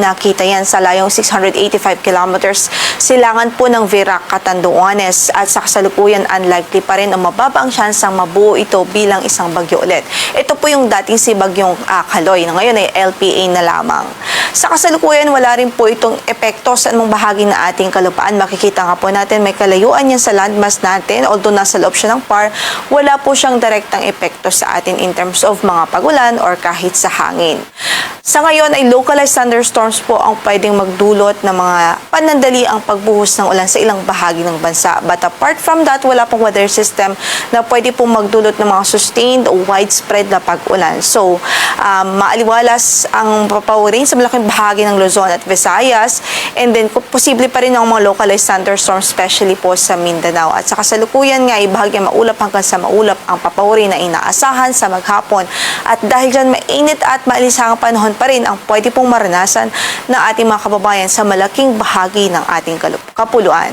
nakita yan sa layong 685 kilometers silangan po ng Virac, Catanduanes, at sa kasalukuyan unlikely pa rin o mababa ang syansang mabuo ito bilang isang bagyo ulit. Ito po yung dating si bagyong Kaloy na ngayon ay LPA na lamang. Sa kasalukuyan, wala rin po itong epekto sa anumang bahagi ng ating kalupaan. Makikita nga po natin may kalayuan yan sa landmass natin. Although nasa loob siya ng PAR, wala po siyang direktang epekto sa atin in terms of mga pagulan or kahit sa hangin. Sa ngayon ay localized thunderstorms po ang pwedeng magdulot ng mga panandali ang pagbuhos ng ulan sa ilang bahagi ng bansa. But apart from that, wala pong weather system na pwede pong magdulot ng mga sustained o widespread na pag-ulan. So, maaliwalas ang papawirin sa malaking bahagi ng Luzon at Visayas, and then posible pa rin ang mga localized thunderstorms, especially po sa Mindanao. At sa kasalukuyan nga, bahagyang maulap hanggang sa maulap ang papawirin na inaasahan sa maghapon. At dahil dyan mainit at maalisangang panahon pa rin ang pwede pong maranasan ng ating mga kababayan sa malaking bahagi ng ating kapuluan.